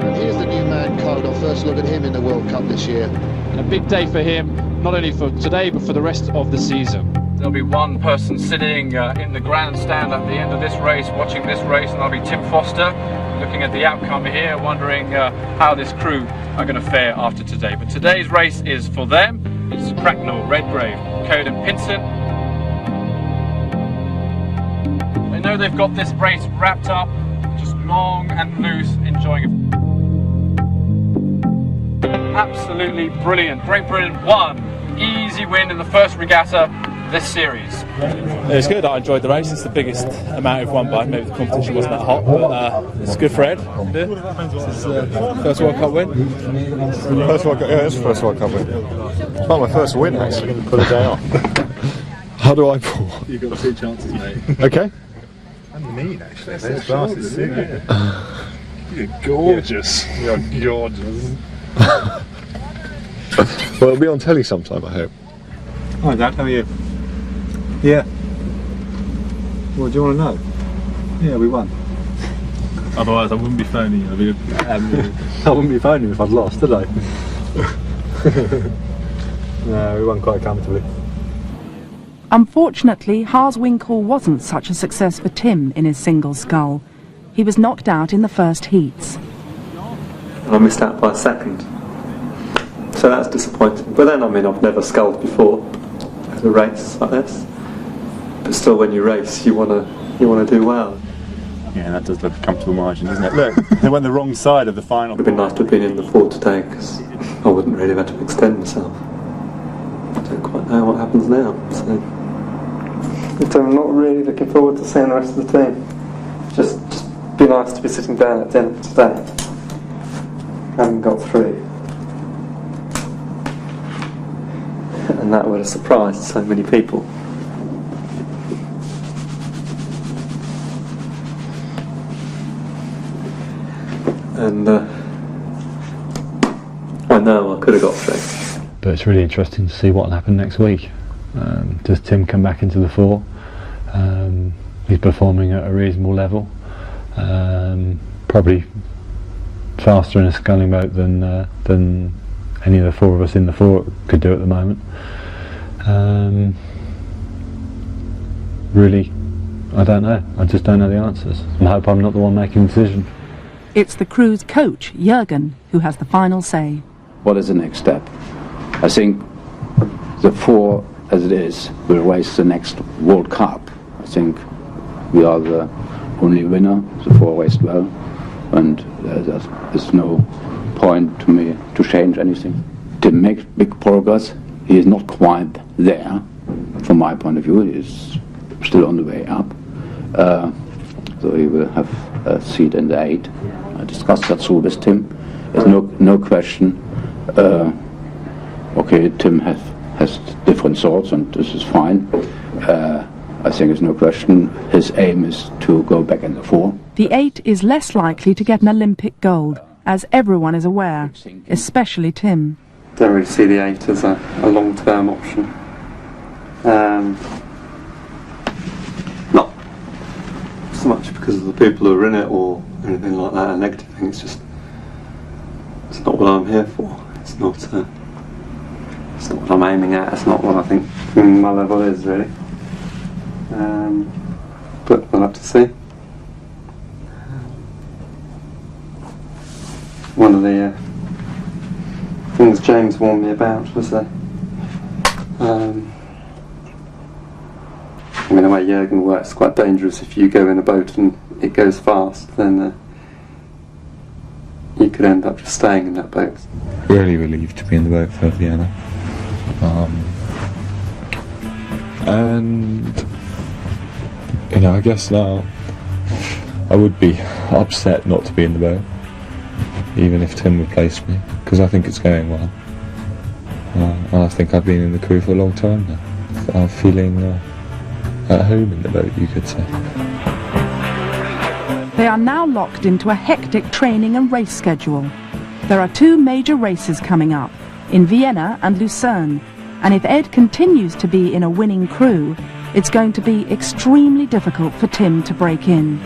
And here's the new man, Cardinal. First look at him in the World Cup this year.
And a big day for him, not only for today but for the rest of the season. There'll be one person sitting in the grandstand at the end of this race, watching this race, and that'll be Tim Foster, looking at the outcome here, wondering how this crew are going to fare after today. But today's race is for them. It's Cracknell, Redgrave, Code and Pinson. They know they've got this race wrapped up, just long and loose, enjoying it. Absolutely brilliant. Great Britain won. Easy win in the first regatta this series.
It was good. I enjoyed the race. It's the biggest amount we've won by. Maybe the competition wasn't that hot, but it's good for Ed. This is first World Cup win.
First World Cup, yeah, it's the first World Cup win. It's not my first win, actually. Put a day off. How do I pull?
You've got 2 chances, mate.
Okay.
And mean, actually. Those glasses too. You're gorgeous. You're gorgeous.
Well, it'll be on telly sometime, I hope.
Hi Dad, how are you? Yeah. What do you want to know? Yeah, we won.
Otherwise, I wouldn't be phoning you.
I wouldn't be phoning if I'd lost, did I? No, we won quite comfortably.
Unfortunately, Harswinkle wasn't such a success for Tim in his single scull. he was knocked out in the first heats.
I missed out by a second. So that's disappointing. But then, I mean, I've never sculled before at a race like this. But still, when you race, you want to do well.
Yeah, that does look a comfortable margin, doesn't it? Look, they went the wrong side of the final.
It would have been nice to have been in the 4 today, because I wouldn't really have had to extend myself. I don't quite know what happens now, so I'm not really looking forward to seeing the rest of the team. Just be nice to be sitting down at dinner today. Haven't got through. And that would have surprised so many people. And I know I could have got through.
But it's really interesting to see what will happen next week. Does Tim come back into the 4? He's performing at a reasonable level. Probably faster in a sculling boat than any of the 4 of us in the 4 could do at the moment. Really, I don't know. I just don't know the answers. I hope I'm not the one making the decision.
It's the crew's coach, Jürgen, who has the final say.
What is the next step? I think the 4, as it is, will race the next World Cup. I think we are the only winner. The 4 raced well, and there's no point to me to change anything. Tim makes big progress. He is not quite there, from my point of view. He is still on the way up. So he will have a seat in the 8. I discussed that through with Tim. There's no question. Okay, Tim has different thoughts, and this is fine. I think there's no question. His aim is to go back in the 4.
The 8 is less likely to get an Olympic gold, as everyone is aware, especially Tim.
Don't really see the 8 as a long-term option. Not so much because of the people who are in it or anything like that, a negative thing. It's just, it's not what I'm here for. It's not what I'm aiming at. It's not what I think my level is, really. But we'll have to see. One of the things James warned me about was that I mean, the way Jürgen works is quite dangerous. If you go in a boat and it goes fast, then you could end up just staying in that boat.
Really relieved to be in the boat for Vienna. And you know, I guess now I would be upset not to be in the boat, even if Tim replaced me, because I think it's going well. And I think I've been in the crew for a long time now. I'm feeling at home in the boat, you could say.
They are now locked into a hectic training and race schedule. There are 2 major races coming up, in Vienna and Lucerne, and if Ed continues to be in a winning crew, it's going to be extremely difficult for Tim to break in.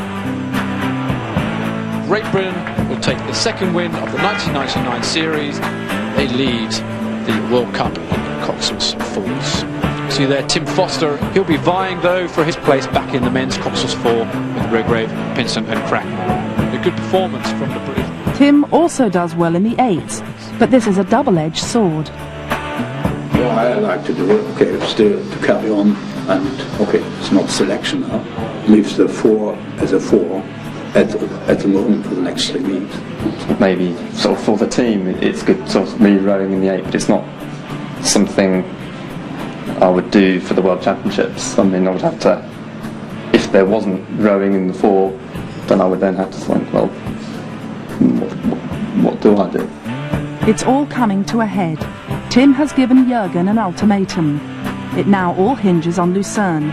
Great Britain will take the 2nd win of the 1999 series. They lead the World Cup on Cox's Falls. See there, Tim Foster. He'll be vying, though, for his place back in the men's Cox's 4 with Redgrave, Pinson and Cracknell. A good performance from the British.
Tim also does well in the 8s, but this is a double-edged sword.
What I like to do, okay, still to carry on, and okay, it's not selection now. Leaves the 4 as a 4 at the moment for the next 3 weeks.
Maybe sort of for the team, it's good sort of me rowing in the 8, but it's not something I would do for the World Championships. I mean, I would have to, if there wasn't rowing in the 4, then I would then have to think, well, what do I do?
It's all coming to a head. Tim has given Jürgen an ultimatum. It now all hinges on Lucerne.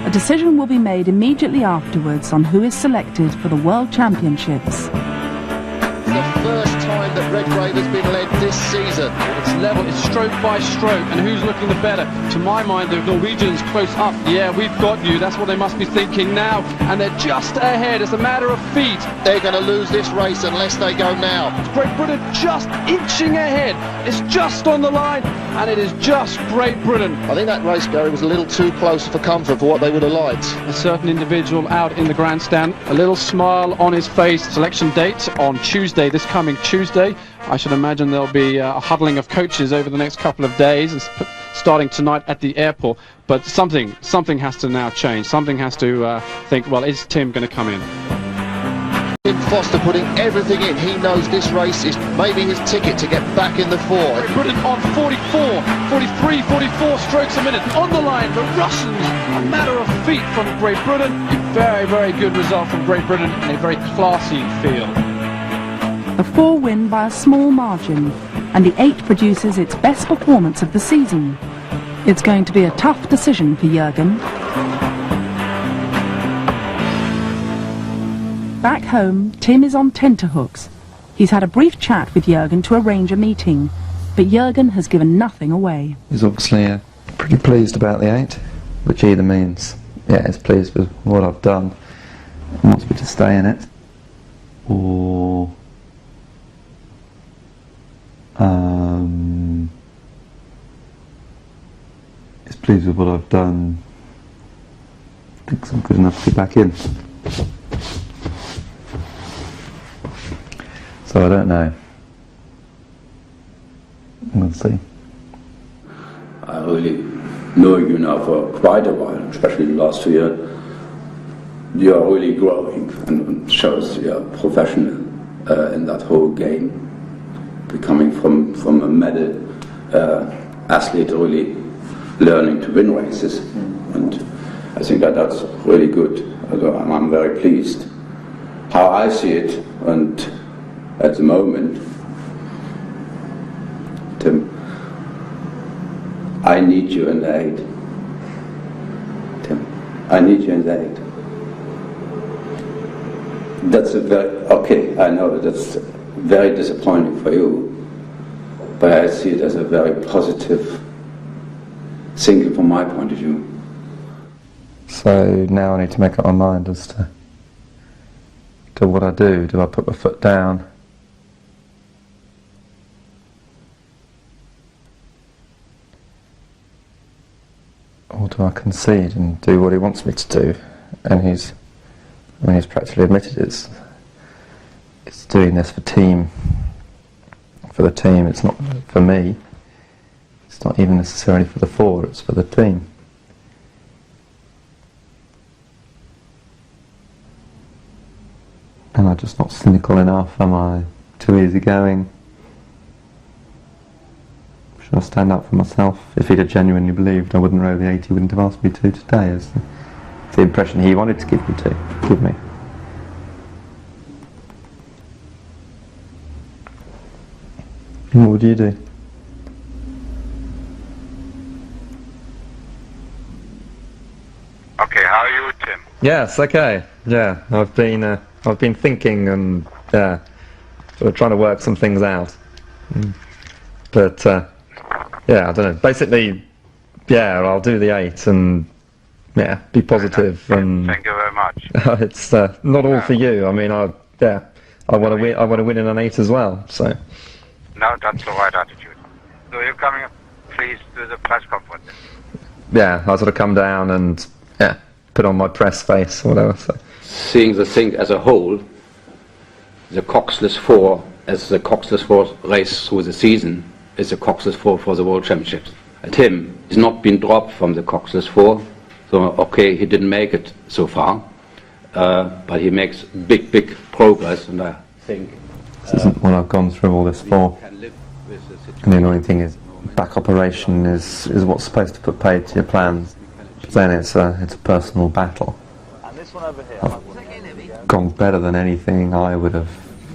A decision will be made immediately afterwards on who is selected for the World Championships.
The first time that
Redgrave has been led this season.
It's level, it's stroke by stroke, and who's looking the better? To my mind, the Norwegians close up. Yeah, we've got you. That's what they must be thinking now, and they're just ahead. It's a matter of feet.
They're going to lose this race unless they go now.
Great Britain just inching ahead. It's just on the line, and it is just Great Britain.
I think that race, Gary, was a little too close for comfort for what they would have liked.
A certain individual out in the grandstand, a little smile on his face. Selection date on Tuesday, this coming Tuesday. I should imagine there'll be a huddling of coaches over the next couple of days, and starting tonight at the airport. But something has to now change. Something has to think, well, is Tim going to come in?
Tim Foster putting everything in. He knows this race is maybe his ticket to get back in the four.
Great Britain on 44, 43, 44 strokes a minute. On the line, the Russians, a matter of feet from Great Britain. A very, very good result from Great Britain in a very classy field.
The 4 win by a small margin, and the 8 produces its best performance of the season. It's going to be a tough decision for Jürgen. Back home, Tim is on tenterhooks. He's had a brief chat with Jürgen to arrange a meeting, but Jürgen has given nothing away.
He's obviously pretty pleased about the 8, which either means, yeah, he's pleased with what I've done and wants me to stay in it, or he's pleased with what I've done, thinks I'm good enough to be back in. So I don't know. We'll see.
I really know you now for quite a while, especially the last 2 years. You are really growing and shows you are professional in that whole game. Becoming from a medal athlete, really learning to win races. And I think that's really good. I'm very pleased. How I see it, and at the moment, Tim, I need you in the 8. Tim, I need you in the 8. That's a very, okay, I know that's very disappointing for you, but I see it as a very positive thinking from my point of view.
So now I need to make up my mind as to what I do. Do I put my foot down? Or do I concede and do what he wants me to do? And he's practically admitted it's doing this for the team. It's not for me. It's not even necessarily for the 4, it's for the team. Am I just not cynical enough? Am I too easygoing? Should I stand up for myself? If he'd have genuinely believed I wouldn't row the 8, he wouldn't have asked me to today. Is the impression he wanted to give me. And what would you do?
Okay, how are you, Tim?
Yes, okay. Yeah, I've been thinking and sort of trying to work some things out. But yeah, I don't know. Basically, yeah, I'll do the 8 and yeah, be positive. And
thank you very much.
It's not all for you. I mean, I want to win. I want to win in an 8 as well. So.
No, that's the right attitude. So you're coming, please, to the press conference.
Yeah, I sort of come down and put on my press face or whatever. So.
Seeing the thing as a whole, the Coxless 4 as the Coxless 4 race through the season is the Coxless 4 for the World Championships. Tim has not been dropped from the Coxless 4, so okay, he didn't make it so far, but he makes big progress, and I think
this isn't what I've gone through all this for. And the annoying thing is, back operation is what's supposed to put paid to your plans. But then it's a personal battle. I've gone better than anything I would have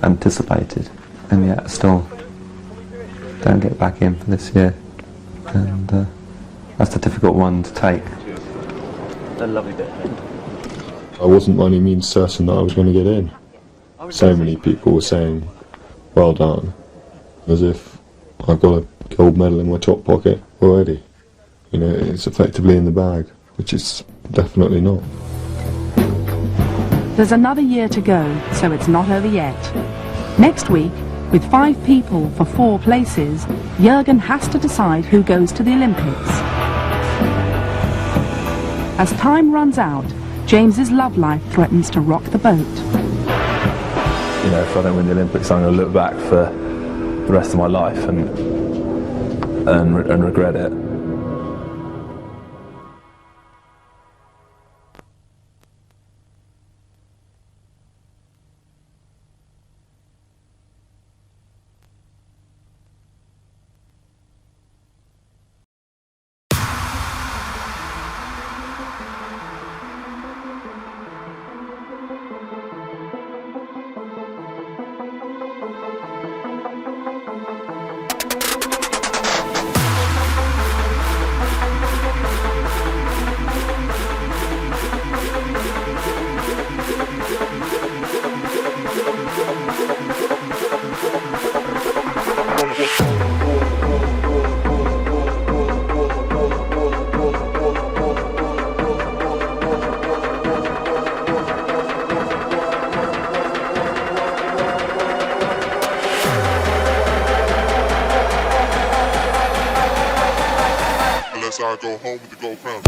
anticipated, and yet still don't get back in for this year. And that's a difficult one to take.
A lovely bit. I wasn't by any means certain that I was going to get in. So many people were saying, well done. as if I've got a gold medal in my top pocket already. You know, it's effectively in the bag, which it's definitely not.
There's another year to go, so it's not over yet. Next week, with 5 people for 4 places, Jürgen has to decide who goes to the Olympics. As time runs out, James's love life threatens to rock the boat.
You know, if I don't win the Olympics, I'm going to look back for the rest of my life and regret it.
Unless I go home with the gold crown.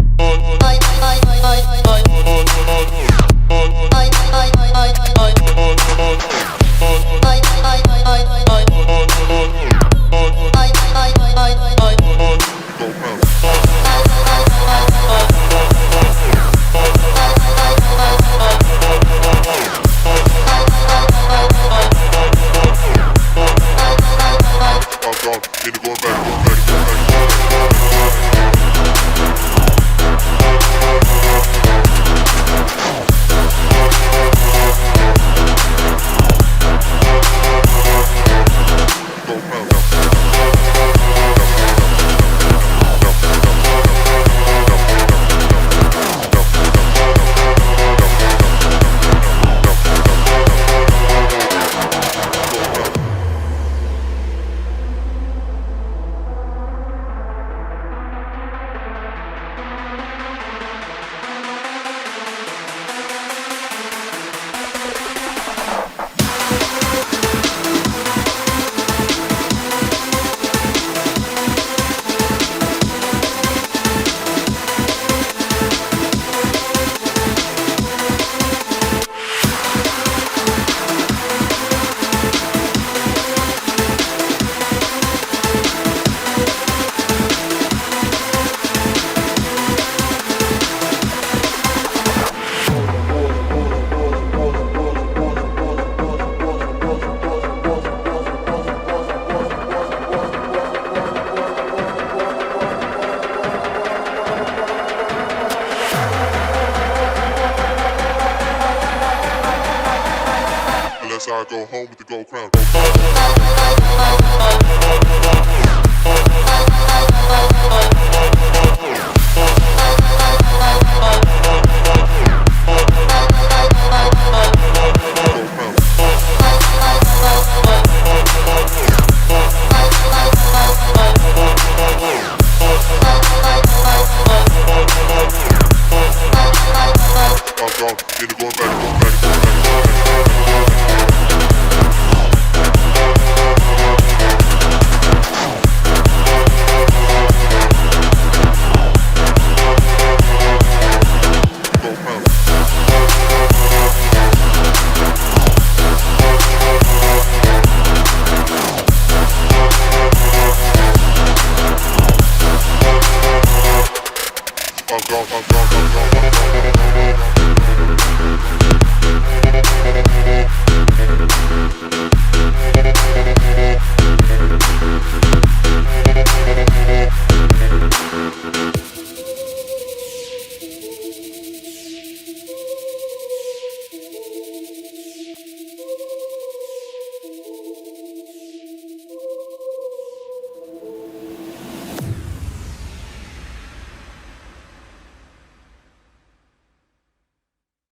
I go home with the gold crown.